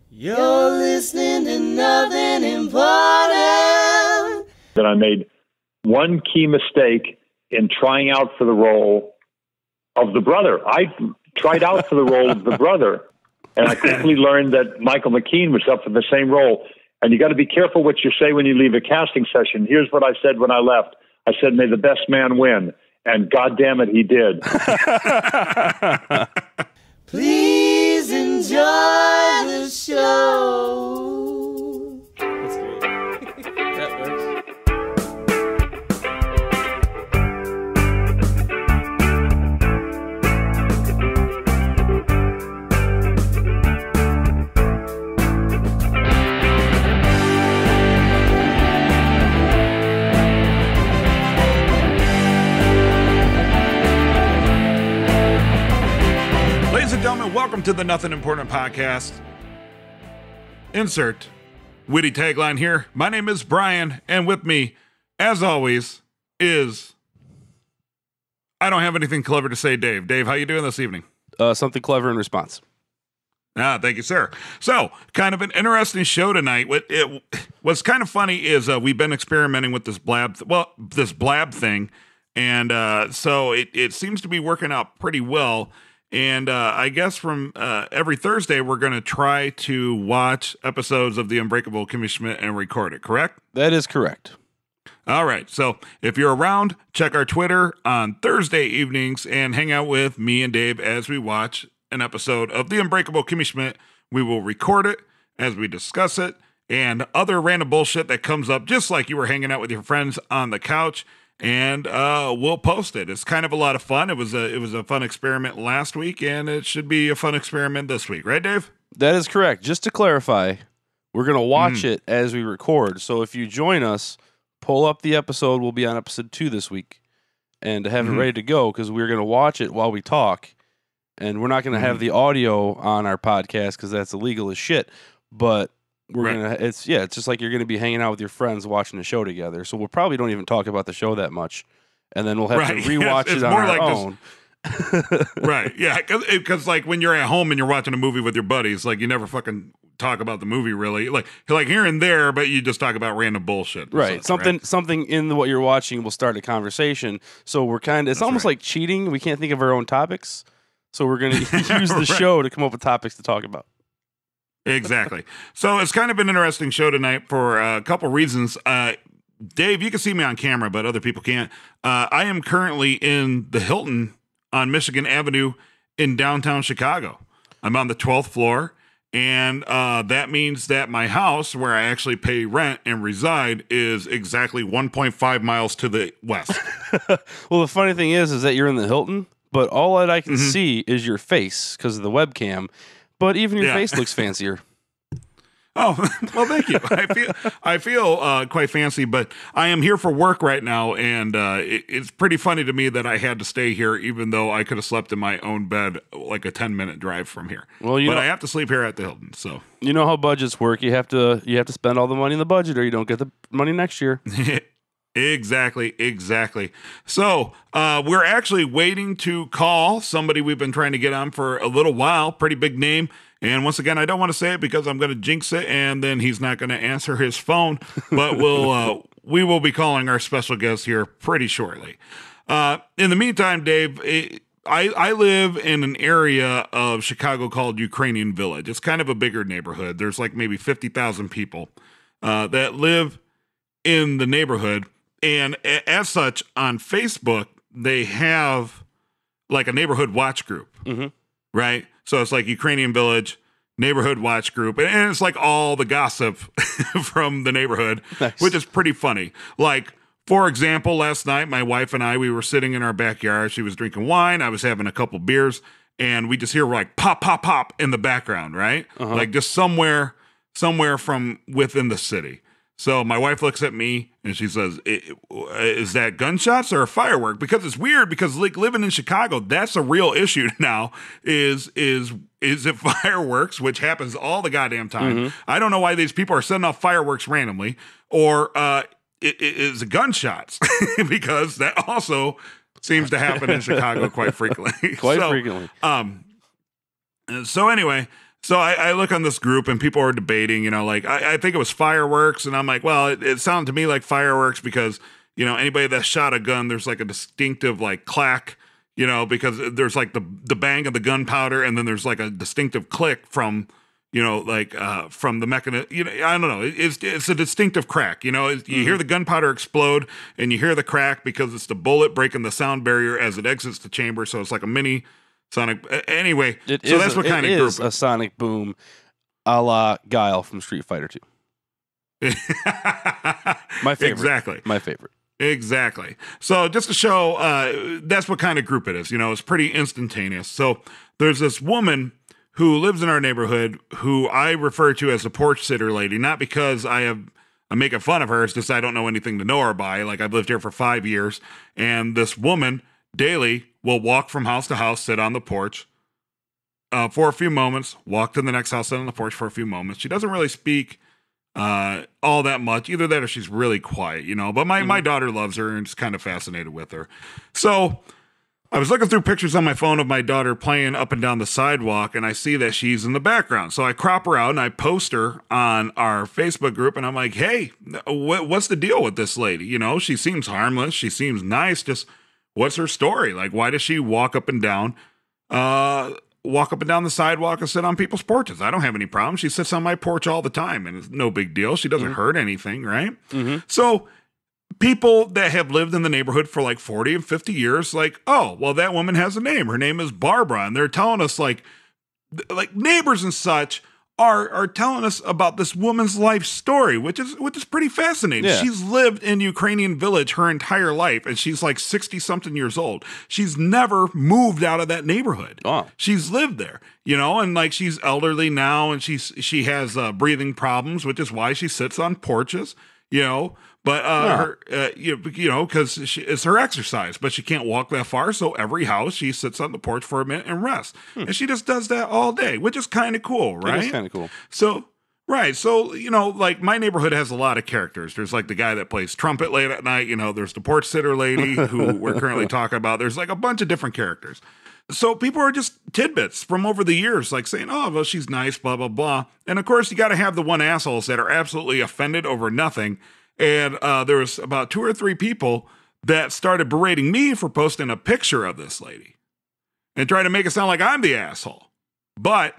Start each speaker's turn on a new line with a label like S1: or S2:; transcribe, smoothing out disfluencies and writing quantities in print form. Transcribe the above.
S1: You're listening to Nothing Important.
S2: That I made one key mistake in trying out for the role of the brother. I tried out for the role of the brother, and I quickly learned that Michael McKean was up for the same role. And you got to be careful what you say when you leave a casting session. Here's what I said when I left. I said, "May the best man win." And God damn it, he did.
S1: Please enjoy the show.
S3: That's great. That works.
S4: Ladies and gentlemen, welcome to the Nothing Important podcast. Insert witty tagline here. My name is Brian, and with me, as always, is... I don't have anything clever to say, Dave. Dave, how you doing this evening?
S3: Something clever in response.
S4: Thank you, sir. So, kind of an interesting show tonight. What's kind of funny is we've been experimenting with this blab thing, and so it seems to be working out pretty well. And I guess from every Thursday, we're going to try to watch episodes of The Unbreakable Kimmy Schmidt and record it, correct?
S3: That is correct.
S4: All right. So if you're around, check our Twitter on Thursday evenings and hang out with me and Dave as we watch an episode of The Unbreakable Kimmy Schmidt. We will record it as we discuss it and other random bullshit that comes up, just like you were hanging out with your friends on the couch. And we'll post it. It's kind of a lot of fun. It was a fun experiment last week, and it should be a fun experiment this week, right, Dave?
S3: That is correct. Just to clarify, we're going to watch it as we record. So if you join us, pull up the episode. We'll be on episode 2 this week, and have it ready to go because we're going to watch it while we talk. And we're not going to have the audio on our podcast because that's illegal as shit. But we're gonna. It's just like you're gonna be hanging out with your friends watching the show together. So we'll probably don't even talk about the show that much, and then we'll have to rewatch it on our own.
S4: Right? Yeah, because like when you're at home and you're watching a movie with your buddies, like you never fucking talk about the movie really, like here and there, but you just talk about random bullshit.
S3: Right? Something in what you're watching will start a conversation. So we're it's almost like cheating. We can't think of our own topics, so we're gonna use the show to come up with topics to talk about.
S4: Exactly. So it's kind of an interesting show tonight for a couple reasons. Dave, you can see me on camera, but other people can't. I am currently in the Hilton on Michigan Avenue in downtown Chicago. I'm on the 12th floor, and that means that my house, where I actually pay rent and reside, is exactly 1.5 miles to the west.
S3: Well, the funny thing is that you're in the Hilton, but all that I can see is your face because of the webcam. But even your face looks fancier.
S4: Oh, well, thank you. I feel quite fancy, but I am here for work right now, and it's pretty funny to me that I had to stay here, even though I could have slept in my own bed like a 10-minute drive from here. Well, I have to sleep here at the Hilton. So
S3: you know how budgets work. You have to spend all the money in the budget, or you don't get the money next year.
S4: Exactly. So we're actually waiting to call somebody we've been trying to get on for a little while. Pretty big name. And once again, I don't want to say it because I'm going to jinx it, and then he's not going to answer his phone. But we will be calling our special guest here pretty shortly. In the meantime, Dave, I live in an area of Chicago called Ukrainian Village. It's kind of a bigger neighborhood. There's like maybe 50,000 people that live in the neighborhood. And as such, on Facebook, they have like a neighborhood watch group, right? So it's like Ukrainian Village, neighborhood watch group. And it's like all the gossip from the neighborhood, which is pretty funny. Like, for example, last night, my wife and we were sitting in our backyard. She was drinking wine. I was having a couple beers. And we just hear like pop, pop, pop in the background, right? Like just somewhere from within the city. So my wife looks at me and she says, is that gunshots or a firework? Because it's weird because like living in Chicago, that's a real issue now is it fireworks, which happens all the goddamn time. I don't know why these people are setting off fireworks randomly, or it is gunshots because that also seems to happen in Chicago quite frequently.
S3: Frequently.
S4: So anyway, So I look on this group and people are debating, you know, like I think it was fireworks. And I'm like, well, it sounded to me like fireworks because, you know, anybody that shot a gun, there's like a distinctive like clack, you know, because there's like the bang of the gunpowder and then there's like a distinctive click from, you know, like from the mechanism, you know, I don't know. It's a distinctive crack, you know, you hear the gunpowder explode and you hear the crack because it's the bullet breaking the sound barrier as it exits the chamber. So it's like a mini sonic. Anyway, that's what kind of group.
S3: It is a sonic boom a la Guile from Street Fighter 2. My favorite.
S4: Exactly.
S3: My favorite.
S4: Exactly. So just to show, that's what kind of group it is. You know, it's pretty instantaneous. So there's this woman who lives in our neighborhood who I refer to as a porch sitter lady, not because I'm making fun of her. It's just I don't know anything to know her by. Like I've lived here for 5 years, and this woman daily will walk from house to house, sit on the porch for a few moments, walk to the next house, sit on the porch for a few moments. She doesn't really speak all that much. Either that or she's really quiet, you know. But my daughter loves her and is kind of fascinated with her. So I was looking through pictures on my phone of my daughter playing up and down the sidewalk, and I see that she's in the background. So I crop her out and I post her on our Facebook group, and I'm like, hey, what's the deal with this lady? You know, she seems harmless. She seems nice. Just what's her story? Like, why does she walk up and down the sidewalk and sit on people's porches? I don't have any problem. She sits on my porch all the time, and it's no big deal. She doesn't hurt anything, right? So people that have lived in the neighborhood for like 40 and 50 years, like, oh, well, that woman has a name. Her name is Barbara. And they're telling us like neighbors and such are telling us about this woman's life story, which is pretty fascinating.
S3: Yeah.
S4: She's lived in Ukrainian village her entire life, and she's like 60 something years old. She's never moved out of that neighborhood.
S3: Oh.
S4: She's lived there, you know, and like she's elderly now, and she has breathing problems, which is why she sits on porches, you know. But her, you know, because it's her exercise, but she can't walk that far. So every house, she sits on the porch for a minute and rests. And she just does that all day, which is kind of cool, right?
S3: It is kind of cool.
S4: So, right. So, you know, like my neighborhood has a lot of characters. There's like the guy that plays trumpet late at night. You know, there's the porch sitter lady who we're currently talking about. There's like a bunch of different characters. So people are just tidbits from over the years, like saying, oh, well, she's nice, blah, blah, blah. And of course, you got to have the one assholes that are absolutely offended over nothing. And there was about 2 or 3 people that started berating me for posting a picture of this lady and trying to make it sound like I'm the asshole. But